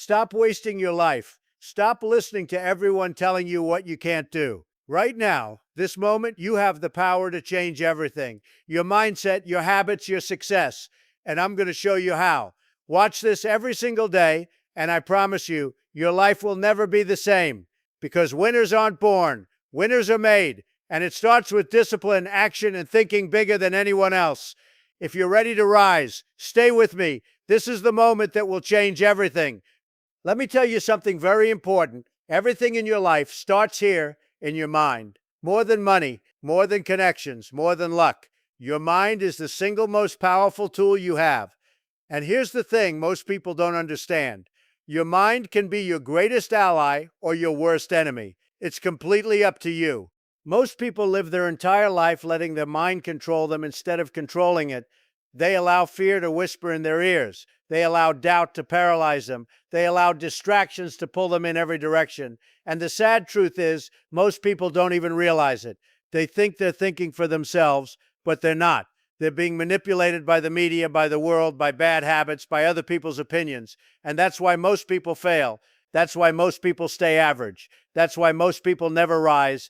Stop wasting your life. Stop listening to everyone telling you what you can't do. Right now, this moment, you have the power to change everything. Your mindset, your habits, your success. And I'm going to show you how. Watch this every single day, and I promise you, your life will never be the same. Because winners aren't born, winners are made. And it starts with discipline, action, and thinking bigger than anyone else. If you're ready to rise, stay with me. This is the moment that will change everything. Let me tell you something very important. Everything in your life starts here in your mind. More than money, more than connections, more than luck. Your mind is the single most powerful tool you have. And here's the thing most people don't understand. Your mind can be your greatest ally or your worst enemy. It's completely up to you. Most people live their entire life letting their mind control them instead of controlling it. They allow fear to whisper in their ears. They allow doubt to paralyze them. They allow distractions to pull them in every direction. And the sad truth is, most people don't even realize it. They think they're thinking for themselves, but they're not. They're being manipulated by the media, by the world, by bad habits, by other people's opinions. And that's why most people fail. That's why most people stay average. That's why most people never rise.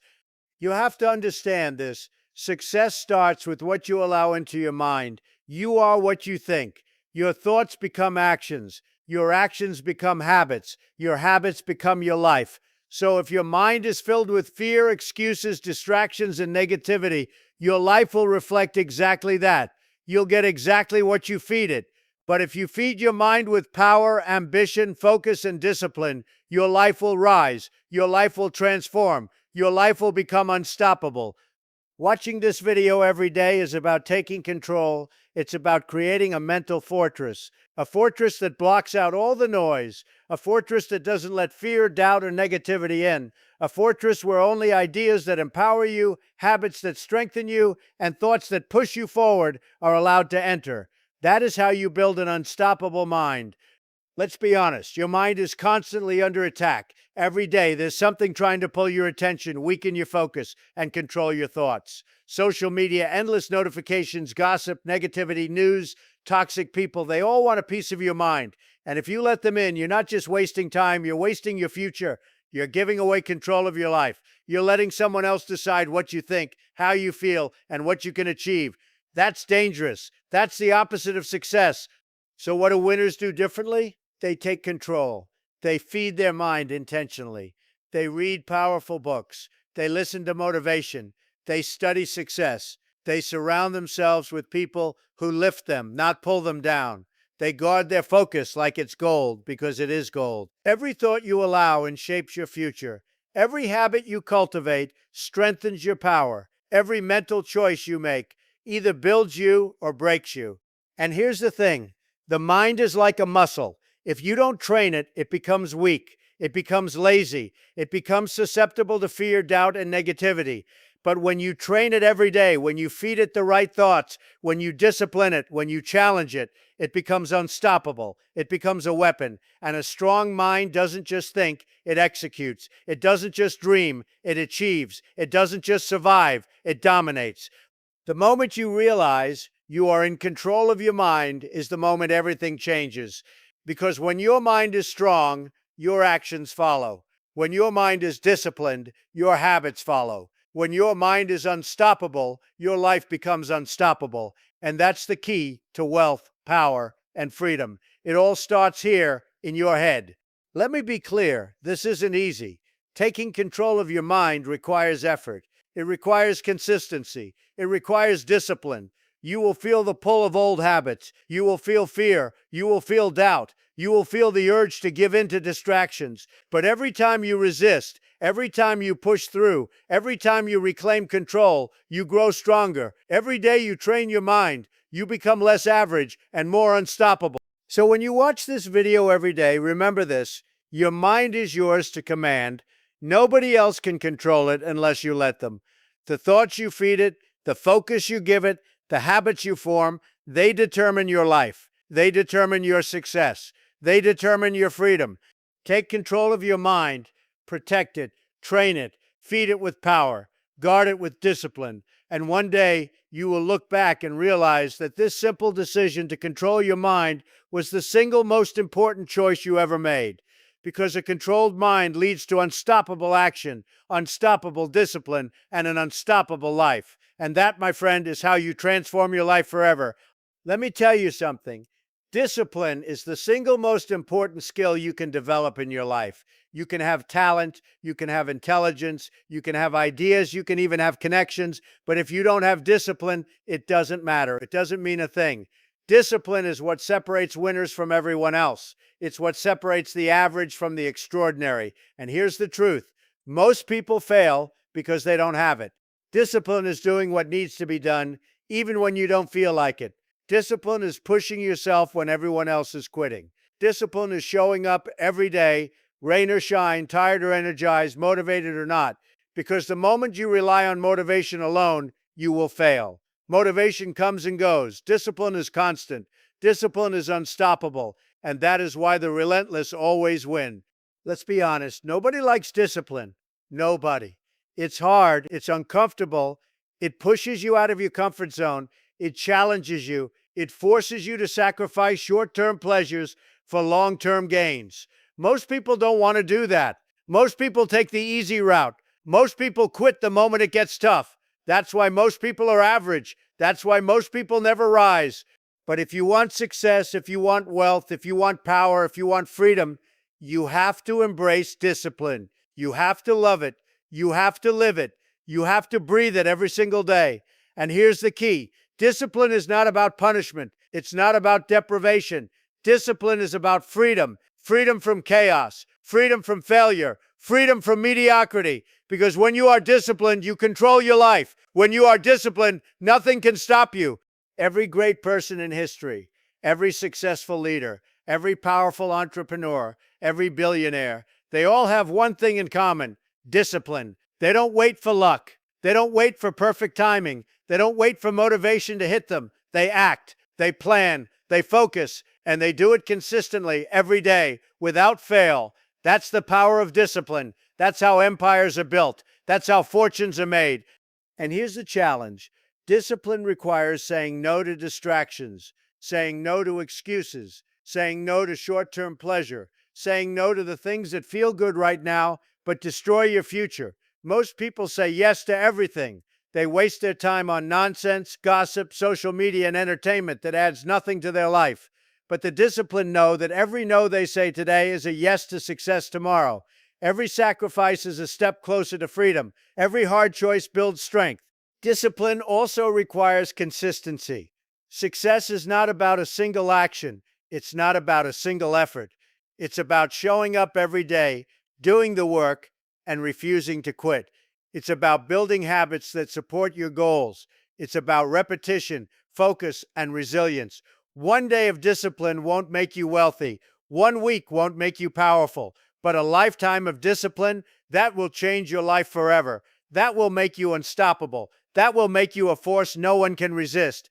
You have to understand this. Success starts with what you allow into your mind. You are what you think. Your thoughts become actions. Your actions become habits. Your habits become your life. So if your mind is filled with fear, excuses, distractions, and negativity, your life will reflect exactly that. You'll get exactly what you feed it. But if you feed your mind with power, ambition, focus, and discipline, your life will rise. Your life will transform. Your life will become unstoppable. Watching this video every day is about taking control. It's about creating a mental fortress, a fortress that blocks out all the noise, a fortress that doesn't let fear, doubt, or negativity in, a fortress where only ideas that empower you, habits that strengthen you, and thoughts that push you forward are allowed to enter. That is how you build an unstoppable mind. Let's be honest, your mind is constantly under attack. Every day, there's something trying to pull your attention, weaken your focus, and control your thoughts. Social media, endless notifications, gossip, negativity, news, toxic people, they all want a piece of your mind. And if you let them in, you're not just wasting time, you're wasting your future. You're giving away control of your life. You're letting someone else decide what you think, how you feel, and what you can achieve. That's dangerous. That's the opposite of success. So what do winners do differently? They take control. They feed their mind intentionally. They read powerful books. They listen to motivation. They study success. They surround themselves with people who lift them, not pull them down. They guard their focus like it's gold, because it is gold. Every thought you allow shapes your future. Every habit you cultivate strengthens your power. Every mental choice you make either builds you or breaks you. And here's the thing. The mind is like a muscle. If you don't train it, it becomes weak. It becomes lazy. It becomes susceptible to fear, doubt, and negativity. But when you train it every day, when you feed it the right thoughts, when you discipline it, when you challenge it, it becomes unstoppable. It becomes a weapon. And a strong mind doesn't just think, it executes. It doesn't just dream, it achieves. It doesn't just survive, it dominates. The moment you realize you are in control of your mind is the moment everything changes. Because when your mind is strong, your actions follow. When your mind is disciplined, your habits follow. When your mind is unstoppable, your life becomes unstoppable. And that's the key to wealth, power, and freedom. It all starts here in your head. Let me be clear, this isn't easy. Taking control of your mind requires effort. It requires consistency. It requires discipline. You will feel the pull of old habits. You will feel fear. You will feel doubt. You will feel the urge to give in to distractions. But every time you resist, every time you push through, every time you reclaim control, you grow stronger. Every day you train your mind, you become less average and more unstoppable. So when you watch this video every day, remember this. Your mind is yours to command. Nobody else can control it unless you let them. The thoughts you feed it, the focus you give it, the habits you form, they determine your life. They determine your success. They determine your freedom. Take control of your mind, protect it, train it, feed it with power, guard it with discipline, And one day you will look back and realize that this simple decision to control your mind was the single most important choice you ever made. Because a controlled mind leads to unstoppable action, unstoppable discipline, and an unstoppable life. And that, my friend, is how you transform your life forever. Let me tell you something. Discipline is the single most important skill you can develop in your life. You can have talent, you can have intelligence, you can have ideas, you can even have connections. But if you don't have discipline, it doesn't matter. It doesn't mean a thing. Discipline is what separates winners from everyone else. It's what separates the average from the extraordinary. And here's the truth. Most people fail because they don't have it. Discipline is doing what needs to be done, even when you don't feel like it. Discipline is pushing yourself when everyone else is quitting. Discipline is showing up every day, rain or shine, tired or energized, motivated or not. Because the moment you rely on motivation alone, you will fail. Motivation comes and goes. Discipline is constant. Discipline is unstoppable. And that is why the relentless always win. Let's be honest. Nobody likes discipline. Nobody. It's hard. It's uncomfortable. It pushes you out of your comfort zone. It challenges you. It forces you to sacrifice short-term pleasures for long-term gains. Most people don't want to do that. Most people take the easy route. Most people quit the moment it gets tough. That's why most people are average. That's why most people never rise. But if you want success, if you want wealth, if you want power, if you want freedom, you have to embrace discipline. You have to love it. You have to live it. You have to breathe it every single day. And here's the key. Discipline is not about punishment. It's not about deprivation. Discipline is about freedom. Freedom from chaos. Freedom from failure. Freedom from mediocrity. Because when you are disciplined, you control your life. When you are disciplined, nothing can stop you. Every great person in history, every successful leader, every powerful entrepreneur, every billionaire, they all have one thing in common: discipline. They don't wait for luck. They don't wait for perfect timing. They don't wait for motivation to hit them. They act, they plan, they focus, and they do it consistently every day without fail. That's the power of discipline. That's how empires are built. That's how fortunes are made. And here's the challenge. Discipline requires saying no to distractions, saying no to excuses, saying no to short-term pleasure, saying no to the things that feel good right now but destroy your future. Most people say yes to everything. They waste their time on nonsense, gossip, social media, and entertainment that adds nothing to their life. But the disciplined know that every no they say today is a yes to success tomorrow. Every sacrifice is a step closer to freedom. Every hard choice builds strength. Discipline also requires consistency. Success is not about a single action. It's not about a single effort. It's about showing up every day, doing the work, and refusing to quit. It's about building habits that support your goals. It's about repetition, focus, and resilience. One day of discipline won't make you wealthy. One week won't make you powerful. But a lifetime of discipline, that will change your life forever. That will make you unstoppable. That will make you a force no one can resist.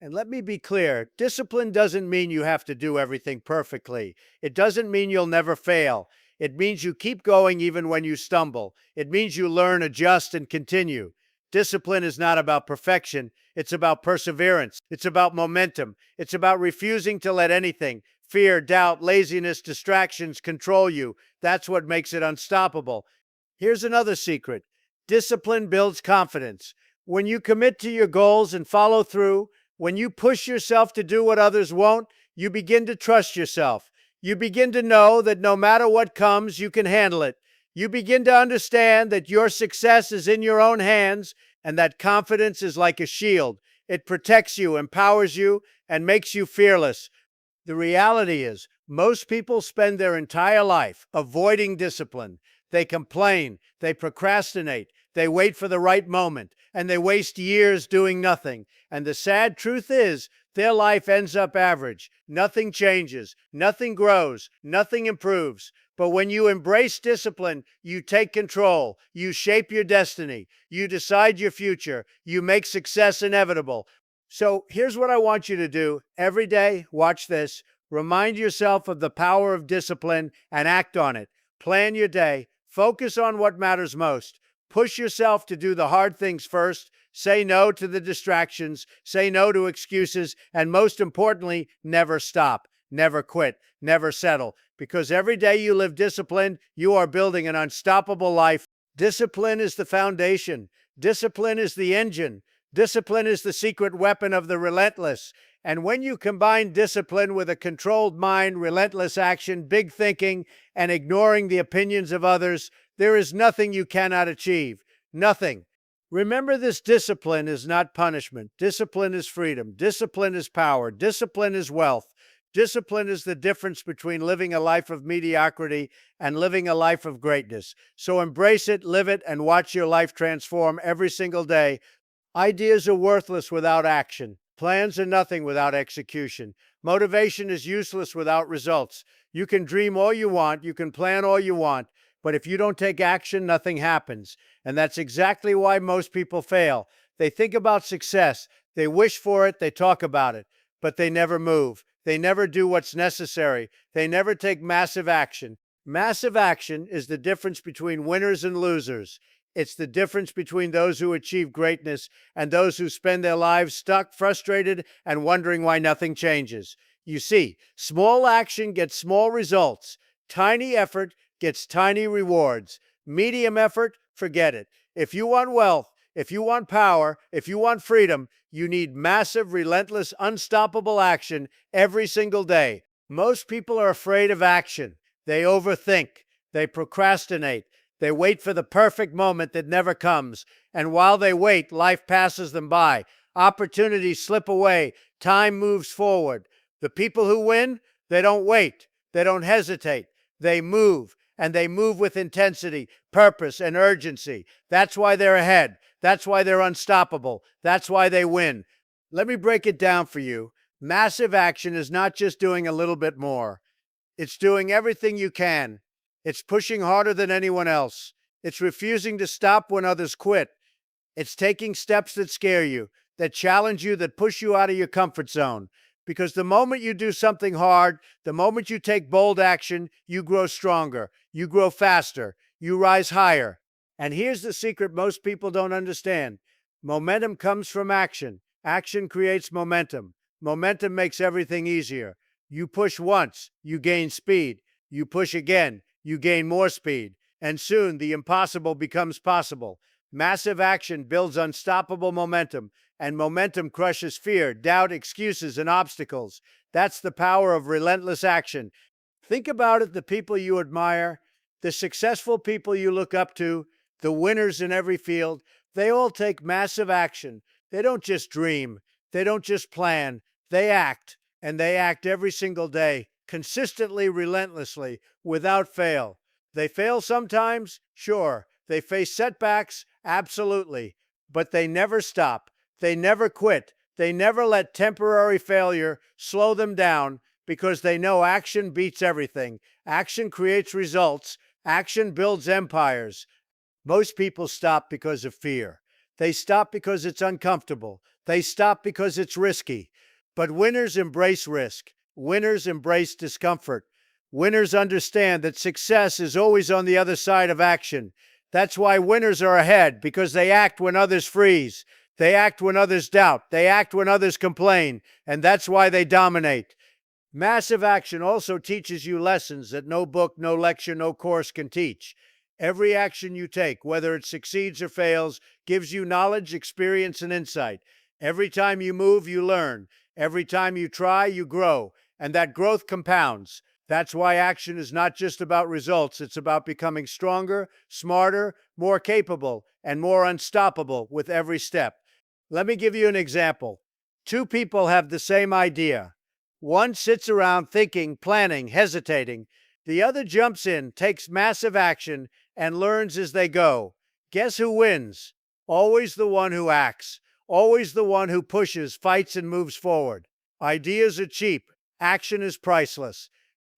And let me be clear, discipline doesn't mean you have to do everything perfectly. It doesn't mean you'll never fail. It means you keep going even when you stumble. It means you learn, adjust, and continue. Discipline is not about perfection. It's about perseverance. It's about momentum. It's about refusing to let anything, fear, doubt, laziness, distractions control you. That's what makes it unstoppable. Here's another secret. Discipline builds confidence. When you commit to your goals and follow through, when you push yourself to do what others won't, you begin to trust yourself. You begin to know that no matter what comes, you can handle it. You begin to understand that your success is in your own hands and that confidence is like a shield. It protects you, empowers you, and makes you fearless. The reality is, most people spend their entire life avoiding discipline. They complain, they procrastinate, they wait for the right moment, and they waste years doing nothing. And the sad truth is, their life ends up average. Nothing changes, nothing grows, nothing improves. But when you embrace discipline, you take control, you shape your destiny, you decide your future, you make success inevitable. So here's what I want you to do. Every day, watch this. Remind yourself of the power of discipline and act on it. Plan your day. Focus on what matters most. Push yourself to do the hard things first. Say no to the distractions. Say no to excuses. And most importantly, never stop, never quit, never settle. Because every day you live disciplined, you are building an unstoppable life. Discipline is the foundation. Discipline is the engine. Discipline is the secret weapon of the relentless. And when you combine discipline with a controlled mind, relentless action, big thinking, and ignoring the opinions of others, there is nothing you cannot achieve. Nothing. Remember, this discipline is not punishment. Discipline is freedom. Discipline is power. Discipline is wealth. Discipline is the difference between living a life of mediocrity and living a life of greatness. So embrace it, live it, and watch your life transform every single day. Ideas are worthless without action. Plans are nothing without execution. Motivation is useless without results. You can dream all you want, you can plan all you want, but if you don't take action, nothing happens. And that's exactly why most people fail. They think about success, they wish for it, they talk about it, but they never move. They never do what's necessary. They never take massive action. Massive action is the difference between winners and losers. It's the difference between those who achieve greatness and those who spend their lives stuck, frustrated, and wondering why nothing changes. You see, small action gets small results. Tiny effort gets tiny rewards. Medium effort, forget it. If you want wealth, if you want power, if you want freedom, you need massive, relentless, unstoppable action every single day. Most people are afraid of action. They overthink. They procrastinate. They wait for the perfect moment that never comes. And while they wait, life passes them by. Opportunities slip away. Time moves forward. The people who win, they don't wait. They don't hesitate. They move. And they move with intensity, purpose, and urgency. That's why they're ahead. That's why they're unstoppable. That's why they win. Let me break it down for you. Massive action is not just doing a little bit more. It's doing everything you can. It's pushing harder than anyone else. It's refusing to stop when others quit. It's taking steps that scare you, that challenge you, that push you out of your comfort zone. Because the moment you do something hard, the moment you take bold action, you grow stronger, you grow faster, you rise higher. And here's the secret most people don't understand. Momentum comes from action. Action creates momentum. Momentum makes everything easier. You push once, you gain speed. You push again, you gain more speed. And soon the impossible becomes possible. Massive action builds unstoppable momentum, and momentum crushes fear, doubt, excuses, and obstacles. That's the power of relentless action. Think about it, the people you admire, the successful people you look up to, the winners in every field, they all take massive action. They don't just dream, they don't just plan, they act, and they act every single day, consistently, relentlessly, without fail. They fail sometimes, sure. They face setbacks, absolutely. But they never stop. They never quit. They never let temporary failure slow them down because they know action beats everything. Action creates results. Action builds empires. Most people stop because of fear. They stop because it's uncomfortable. They stop because it's risky. But winners embrace risk. Winners embrace discomfort. Winners understand that success is always on the other side of action. That's why winners are ahead, because they act when others freeze. They act when others doubt. They act when others complain. And that's why they dominate. Massive action also teaches you lessons that no book, no lecture, no course can teach. Every action you take, whether it succeeds or fails, gives you knowledge, experience, and insight. Every time you move, you learn. Every time you try, you grow. And that growth compounds. That's why action is not just about results. It's about becoming stronger, smarter, more capable, and more unstoppable with every step. Let me give you an example. Two people have the same idea. One sits around thinking, planning, hesitating. The other jumps in, takes massive action, and learns as they go. Guess who wins? Always the one who acts. Always the one who pushes, fights, and moves forward. Ideas are cheap. Action is priceless.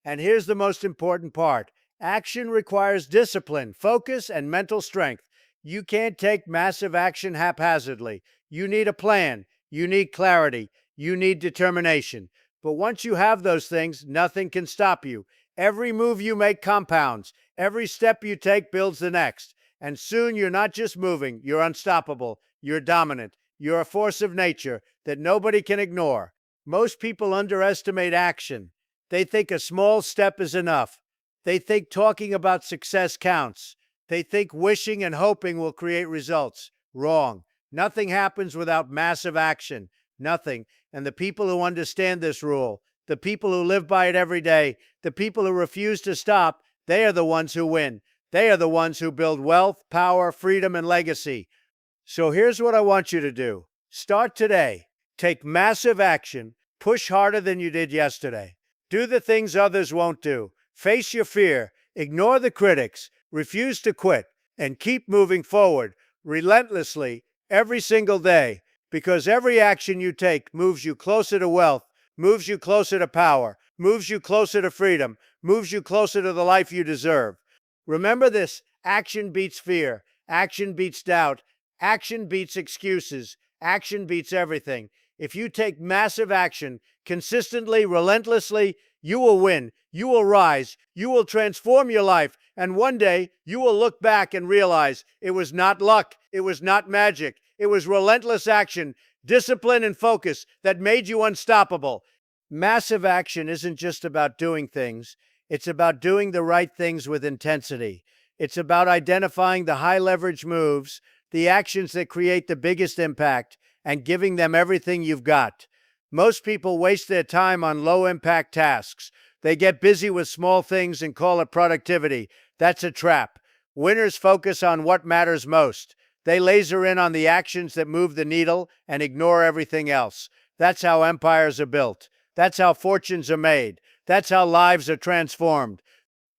And here's the most important part. Action requires discipline, focus, and mental strength. You can't take massive action haphazardly. You need a plan. You need clarity. You need determination. But once you have those things, nothing can stop you. Every move you make compounds. Every step you take builds the next. And soon you're not just moving, you're unstoppable, you're dominant, you're a force of nature that nobody can ignore. Most people underestimate action. They think a small step is enough. They think talking about success counts. They think wishing and hoping will create results. Wrong. Nothing happens without massive action. Nothing. And the people who understand this rule, the people who live by it every day, the people who refuse to stop, they are the ones who win. They are the ones who build wealth, power, freedom, and legacy. So here's what I want you to do. Start today. Take massive action. Push harder than you did yesterday. Do the things others won't do. Face your fear. Ignore the critics. Refuse to quit. And keep moving forward relentlessly every single day. Because every action you take moves you closer to wealth, moves you closer to power, moves you closer to freedom, moves you closer to the life you deserve. Remember this: action beats fear, action beats doubt, action beats excuses, action beats everything. If you take massive action consistently, relentlessly, you will win, you will rise, you will transform your life, and one day you will look back and realize it was not luck, it was not magic, it was relentless action, discipline, and focus that made you unstoppable. Massive action isn't just about doing things, it's about doing the right things with intensity. It's about identifying the high leverage moves, the actions that create the biggest impact, and giving them everything you've got. Most people waste their time on low impact tasks. They get busy with small things and call it productivity. That's a trap. Winners focus on what matters most. They laser in on the actions that move the needle and ignore everything else. That's how empires are built. That's how fortunes are made. That's how lives are transformed.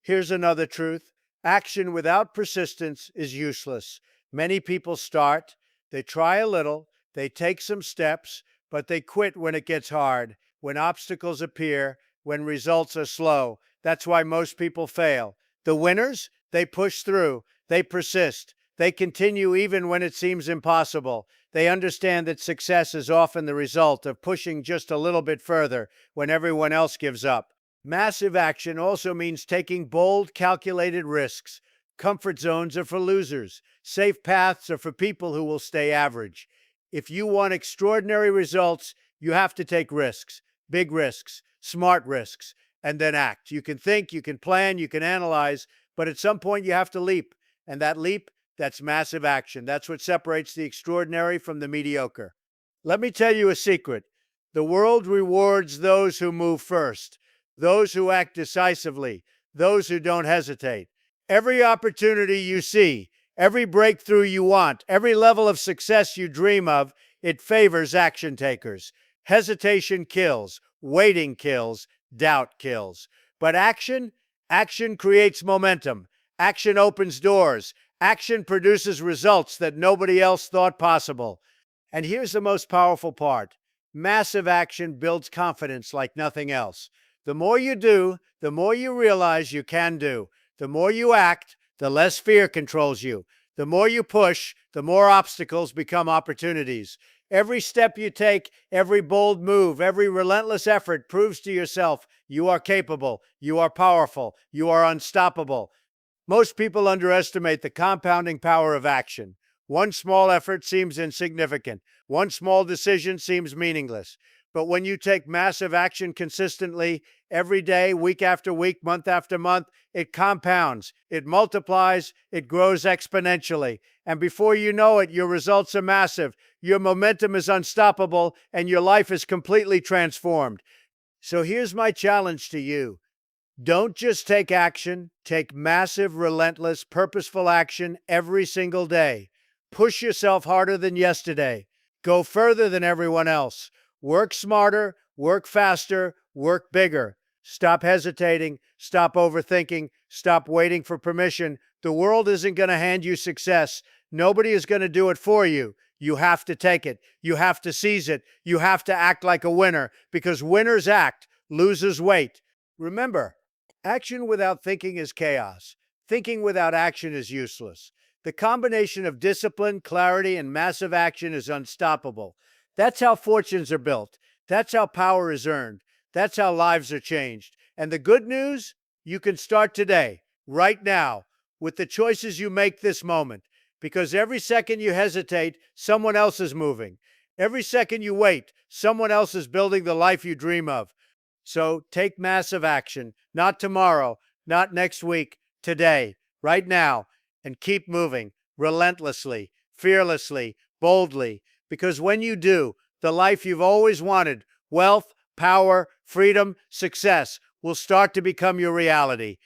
Here's another truth: action without persistence is useless. Many people start, they try a little, they take some steps, but they quit when it gets hard, when obstacles appear, when results are slow. That's why most people fail. The winners, they push through, they persist, they continue even when it seems impossible. They understand that success is often the result of pushing just a little bit further when everyone else gives up. Massive action also means taking bold, calculated risks. Comfort zones are for losers. Safe paths are for people who will stay average. If you want extraordinary results, you have to take risks, big risks, smart risks, and then act. You can think, you can plan, you can analyze, but at some point you have to leap. And that leap, that's massive action. That's what separates the extraordinary from the mediocre. Let me tell you a secret. The world rewards those who move first, those who act decisively, those who don't hesitate. Every opportunity you see, every breakthrough you want, every level of success you dream of, it favors action takers. Hesitation kills, waiting kills, doubt kills. But action creates momentum. Action opens doors. Action produces results that nobody else thought possible. And here's the most powerful part: massive action builds confidence like nothing else. The more you do, the more you realize you can do. The more you act, the less fear controls you. The more you push, the more obstacles become opportunities. Every step you take, every bold move, every relentless effort proves to yourself you are capable, you are powerful, you are unstoppable. Most people underestimate the compounding power of action. One small effort seems insignificant. One small decision seems meaningless. But when you take massive action consistently, every day, week after week, month after month, it compounds, it multiplies, it grows exponentially. And before you know it, your results are massive, your momentum is unstoppable, and your life is completely transformed. So here's my challenge to you. Don't just take action, take massive, relentless, purposeful action every single day. Push yourself harder than yesterday. Go further than everyone else. Work smarter, work faster, work bigger. Stop hesitating, stop overthinking, stop waiting for permission. The world isn't going to hand you success. Nobody is going to do it for you. You have to take it. You have to seize it. You have to act like a winner, because winners act, losers wait. Remember, action without thinking is chaos. Thinking without action is useless. The combination of discipline, clarity, and massive action is unstoppable. That's how fortunes are built. That's how power is earned. That's how lives are changed. And the good news? You can start today, right now. with the choices you make this moment. Because every second you hesitate, someone else is moving. Every second you wait, someone else is building the life you dream of. So take massive action, not tomorrow, not next week, today, right now, and keep moving relentlessly, fearlessly, boldly. Because when you do, the life you've always wanted, wealth, power, freedom, success, will start to become your reality.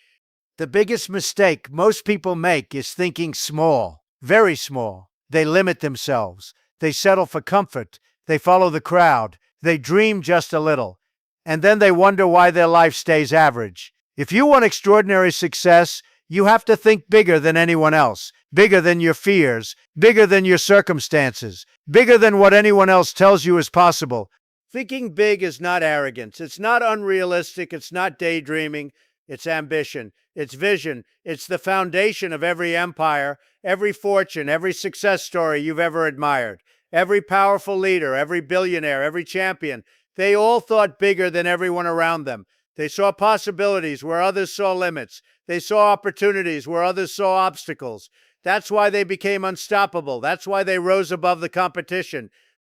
The biggest mistake most people make is thinking small, very small. They limit themselves. They settle for comfort. They follow the crowd. They dream just a little. And then they wonder why their life stays average. If you want extraordinary success, you have to think bigger than anyone else, bigger than your fears, bigger than your circumstances, bigger than what anyone else tells you is possible. Thinking big is not arrogance. It's not unrealistic. It's not daydreaming. It's ambition. It's vision. It's the foundation of every empire, every fortune, every success story you've ever admired. Every powerful leader, every billionaire, every champion, they all thought bigger than everyone around them. They saw possibilities where others saw limits. They saw opportunities where others saw obstacles. That's why they became unstoppable. That's why they rose above the competition.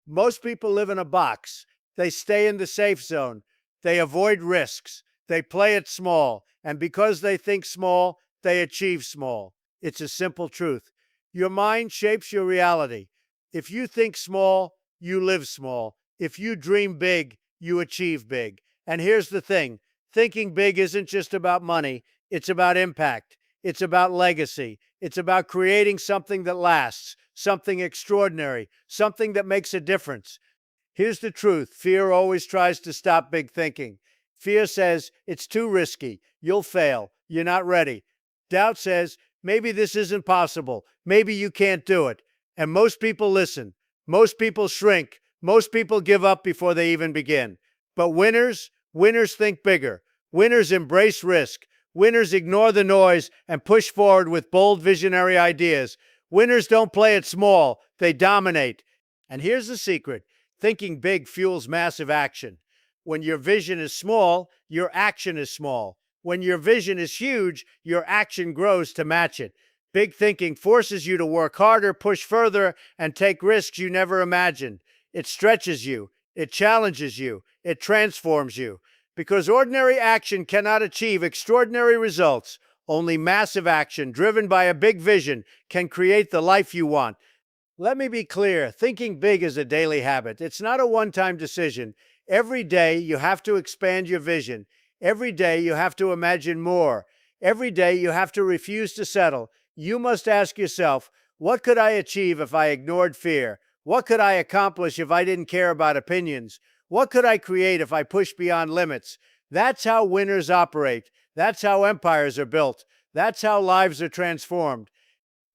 Most people live in a box. They stay in the safe zone. They avoid risks. They play it small. And because they think small, they achieve small. It's a simple truth. Your mind shapes your reality. If you think small, you live small. If you dream big, you achieve big. And here's the thing. Thinking big isn't just about money. It's about impact. It's about legacy. It's about creating something that lasts, something extraordinary, something that makes a difference. Here's the truth. Fear always tries to stop big thinking. Fear says, it's too risky. You'll fail. You're not ready. Doubt says, maybe this isn't possible. Maybe you can't do it. And most people listen. Most people shrink. Most people give up before they even begin. But winners think bigger. Winners embrace risk. Winners ignore the noise and push forward with bold visionary ideas. Winners don't play it small. They dominate. And here's the secret. Thinking big fuels massive action. When your vision is small, your action is small. When your vision is huge, your action grows to match it. Big thinking forces you to work harder, push further, and take risks you never imagined. It stretches you. It challenges you. It transforms you. Because ordinary action cannot achieve extraordinary results. Only massive action, driven by a big vision, can create the life you want. Let me be clear. Thinking big is a daily habit. It's not a one-time decision. Every day, you have to expand your vision. Every day, you have to imagine more. Every day, you have to refuse to settle. You must ask yourself, what could I achieve if I ignored fear? What could I accomplish if I didn't care about opinions? What could I create if I pushed beyond limits? That's how winners operate. That's how empires are built. That's how lives are transformed.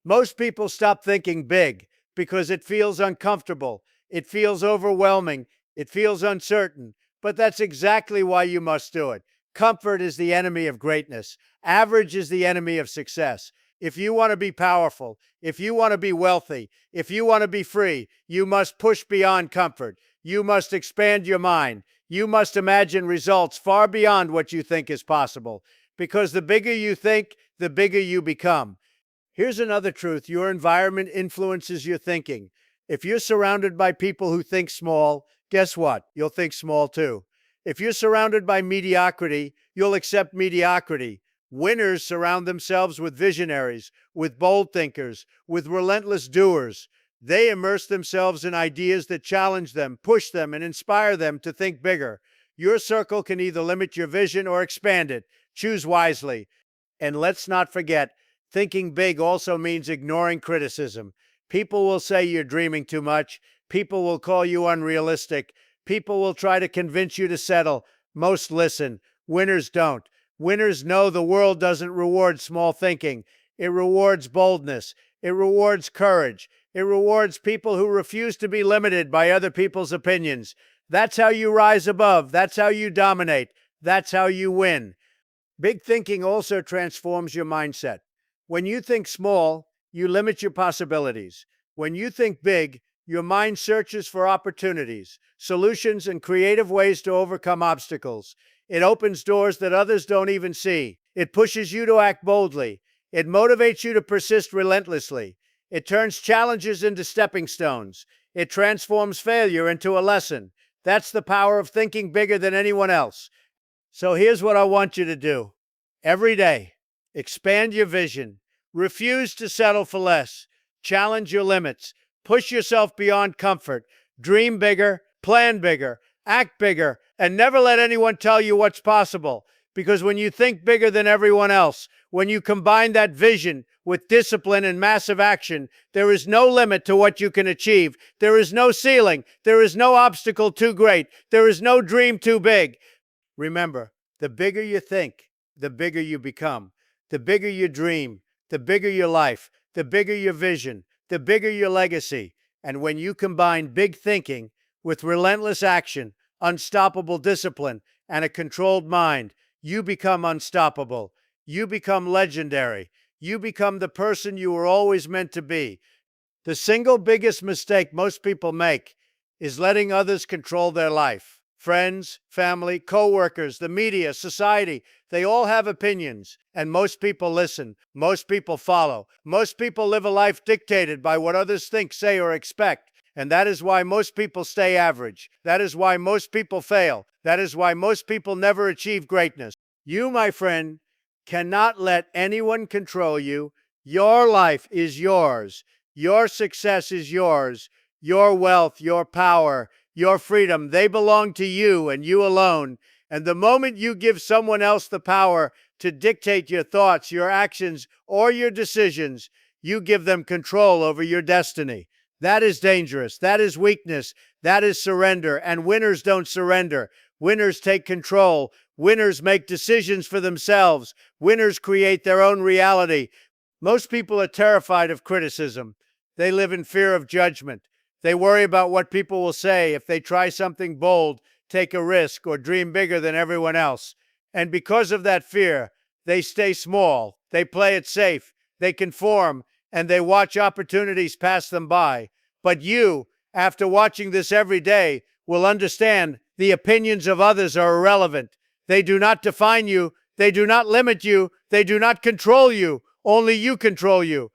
Most people stop thinking big because it feels uncomfortable. It feels overwhelming. It feels uncertain. But that's exactly why you must do it. Comfort is the enemy of greatness. Average is the enemy of success. If you want to be powerful, if you want to be wealthy, if you want to be free, you must push beyond comfort. You must expand your mind. You must imagine results far beyond what you think is possible. Because the bigger you think, the bigger you become. Here's another truth. Your environment influences your thinking. If you're surrounded by people who think small, guess what? You'll think small too. If you're surrounded by mediocrity, you'll accept mediocrity. Winners surround themselves with visionaries, with bold thinkers, with relentless doers. They immerse themselves in ideas that challenge them, push them, and inspire them to think bigger. Your circle can either limit your vision or expand it. Choose wisely. And let's not forget, thinking big also means ignoring criticism. People will say you're dreaming too much. People will call you unrealistic. People will try to convince you to settle. Most listen. Winners don't. Winners know the world doesn't reward small thinking. It rewards boldness. It rewards courage. It rewards people who refuse to be limited by other people's opinions. That's how you rise above. That's how you dominate. That's how you win. Big thinking also transforms your mindset. When you think small, you limit your possibilities. When you think big, your mind searches for opportunities, solutions, and creative ways to overcome obstacles. It opens doors that others don't even see. It pushes you to act boldly. It motivates you to persist relentlessly. It turns challenges into stepping stones. It transforms failure into a lesson. That's the power of thinking bigger than anyone else. So here's what I want you to do. Every day, expand your vision. Refuse to settle for less. Challenge your limits. Push yourself beyond comfort. Dream bigger, plan bigger, act bigger, and never let anyone tell you what's possible. Because when you think bigger than everyone else, when you combine that vision with discipline and massive action, there is no limit to what you can achieve. There is no ceiling. There is no obstacle too great. There is no dream too big. Remember, the bigger you think, the bigger you become. The bigger you dream, the bigger your life, the bigger your vision, the bigger your legacy. And when you combine big thinking with relentless action, unstoppable discipline, and a controlled mind, you become unstoppable. You become legendary. You become the person you were always meant to be. The single biggest mistake most people make is letting others control their life. Friends, family, coworkers, the media, society, they all have opinions, and most people listen. Most people follow. Most people live a life dictated by what others think, say, or expect. And that is why most people stay average. That is why most people fail. That is why most people never achieve greatness. You, my friend, cannot let anyone control you. Your life is yours. Your success is yours. Your wealth, your power, your freedom, they belong to you and you alone. And the moment you give someone else the power to dictate your thoughts, your actions, or your decisions, you give them control over your destiny. That is dangerous. That is weakness. That is surrender. And winners don't surrender. Winners take control. Winners make decisions for themselves. Winners create their own reality. Most people are terrified of criticism. They live in fear of judgment. They worry about what people will say if they try something bold, take a risk, or dream bigger than everyone else. And because of that fear, they stay small. They play it safe. They conform, and they watch opportunities pass them by. But you, after watching this every day, will understand the opinions of others are irrelevant. They do not define you. They do not limit you. They do not control you. Only you control you.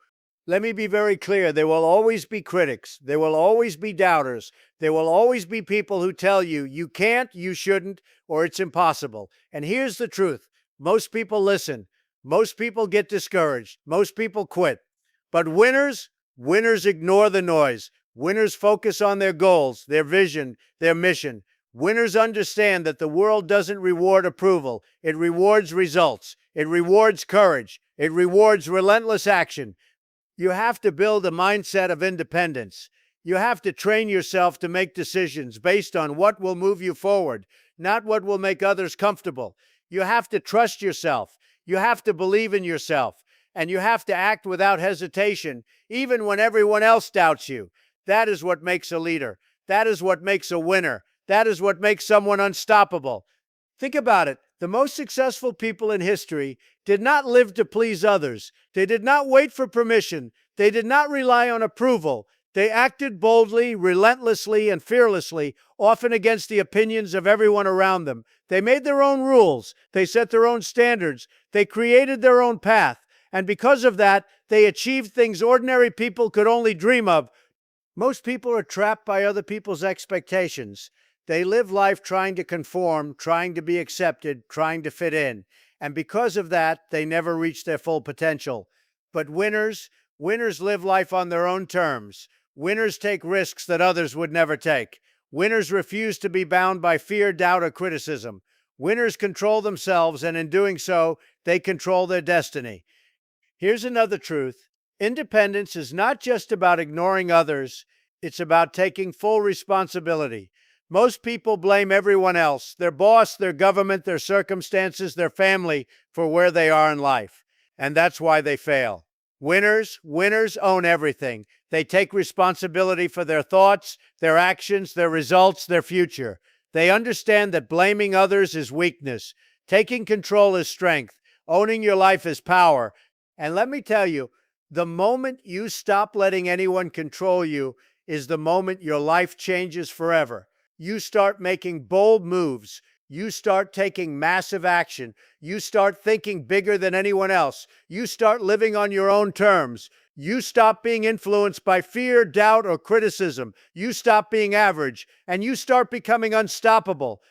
Let me be very clear. There will always be critics. There will always be doubters. There will always be people who tell you you can't, you shouldn't, or it's impossible. And here's the truth. Most people listen. Most people get discouraged. Most people quit. But winners ignore the noise. Winners focus on their goals, their vision, their mission. Winners understand that the world doesn't reward approval. It rewards results. It rewards courage. It rewards relentless action. You have to build a mindset of independence. You have to train yourself to make decisions based on what will move you forward, not what will make others comfortable. You have to trust yourself. You have to believe in yourself. And you have to act without hesitation, even when everyone else doubts you. That is what makes a leader. That is what makes a winner. That is what makes someone unstoppable. Think about it. The most successful people in history did not live to please others. They did not wait for permission. They did not rely on approval. They acted boldly, relentlessly, and fearlessly, often against the opinions of everyone around them. They made their own rules. They set their own standards. They created their own path. And because of that, they achieved things ordinary people could only dream of. Most people are trapped by other people's expectations. They live life trying to conform, trying to be accepted, trying to fit in. And because of that, they never reach their full potential. But winners live life on their own terms. Winners take risks that others would never take. Winners refuse to be bound by fear, doubt, or criticism. Winners control themselves, and in doing so, they control their destiny. Here's another truth. Independence is not just about ignoring others. It's about taking full responsibility. Most people blame everyone else, their boss, their government, their circumstances, their family, for where they are in life. And that's why they fail. Winners own everything. They take responsibility for their thoughts, their actions, their results, their future. They understand that blaming others is weakness. Taking control is strength. Owning your life is power. And let me tell you, the moment you stop letting anyone control you is the moment your life changes forever. You start making bold moves. You start taking massive action. You start thinking bigger than anyone else. You start living on your own terms. You stop being influenced by fear, doubt, or criticism. You stop being average, and you start becoming unstoppable.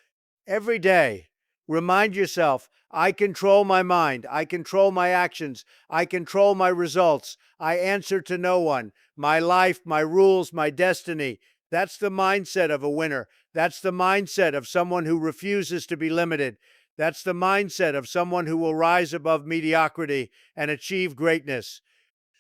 Every day, remind yourself, I control my mind. I control my actions. I control my results. I answer to no one. My life, my rules, my destiny. That's the mindset of a winner. That's the mindset of someone who refuses to be limited. That's the mindset of someone who will rise above mediocrity and achieve greatness.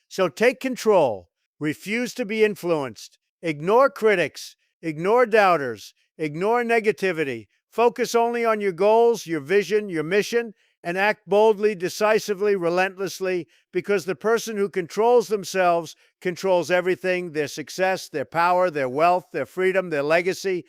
So take control, refuse to be influenced, ignore critics, ignore doubters, ignore negativity, focus only on your goals, your vision, your mission, and act boldly, decisively, relentlessly, because the person who controls themselves controls everything: their success, their power, their wealth, their freedom, their legacy.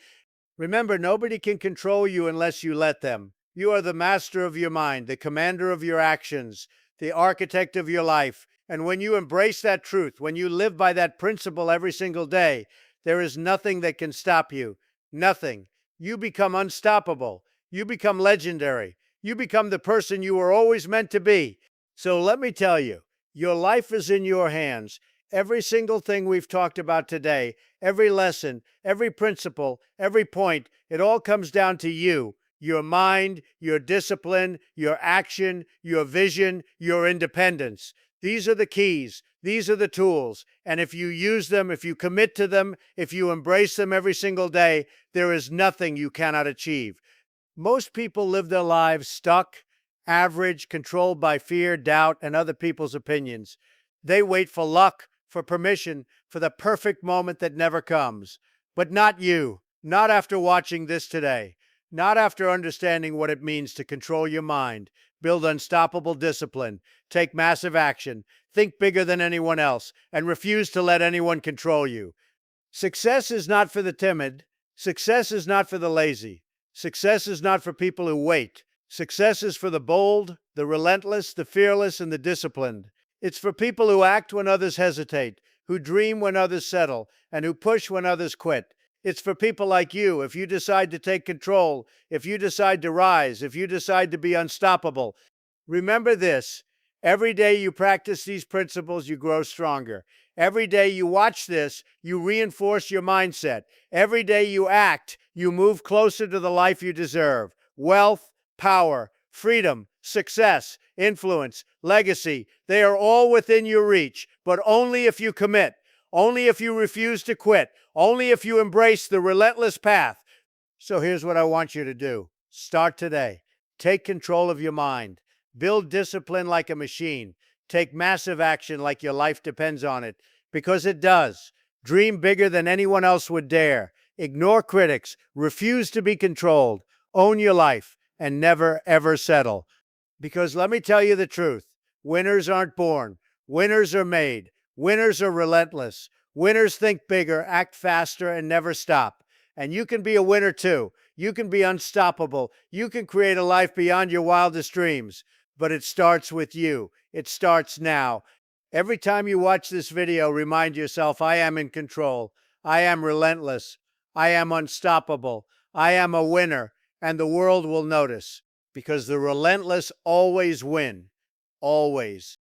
Remember, nobody can control you unless you let them. You are the master of your mind, the commander of your actions, the architect of your life. And when you embrace that truth, when you live by that principle every single day, there is nothing that can stop you. Nothing. You become unstoppable. You become legendary. You become the person you were always meant to be. So let me tell you, your life is in your hands. Every single thing we've talked about today, every lesson, every principle, every point, it all comes down to you, your mind, your discipline, your action, your vision, your independence. These are the keys. These are the tools. And if you use them, if you commit to them, if you embrace them every single day, there is nothing you cannot achieve. Most people live their lives stuck, average, controlled by fear, doubt, and other people's opinions. They wait for luck, for permission, for the perfect moment that never comes. But not you. Not after watching this today. Not after understanding what it means to control your mind, build unstoppable discipline, take massive action, think bigger than anyone else, and refuse to let anyone control you. Success is not for the timid. Success is not for the lazy. Success is not for people who wait. Success is for the bold, the relentless, the fearless, and the disciplined. It's for people who act when others hesitate, who dream when others settle, and who push when others quit. It's for people like you. If you decide to take control, if you decide to rise, if you decide to be unstoppable, remember this: every day you practice these principles, you grow stronger. Every day you watch this, you reinforce your mindset. Every day you act, you move closer to the life you deserve. Wealth, power, freedom, success, influence, legacy, they are all within your reach, but only if you commit, only if you refuse to quit, only if you embrace the relentless path. So here's what I want you to do. Start today. Take control of your mind. Build discipline like a machine. Take massive action like your life depends on it, because it does. Dream bigger than anyone else would dare. Ignore critics. Refuse to be controlled. Own your life and never, ever settle. Because let me tell you the truth, winners aren't born. Winners are made. Winners are relentless. Winners think bigger, act faster, and never stop. And you can be a winner too. You can be unstoppable. You can create a life beyond your wildest dreams. But it starts with you. It starts now. Every time you watch this video, remind yourself, I am in control. I am relentless. I am unstoppable. I am a winner. And the world will notice. Because the relentless always win. Always.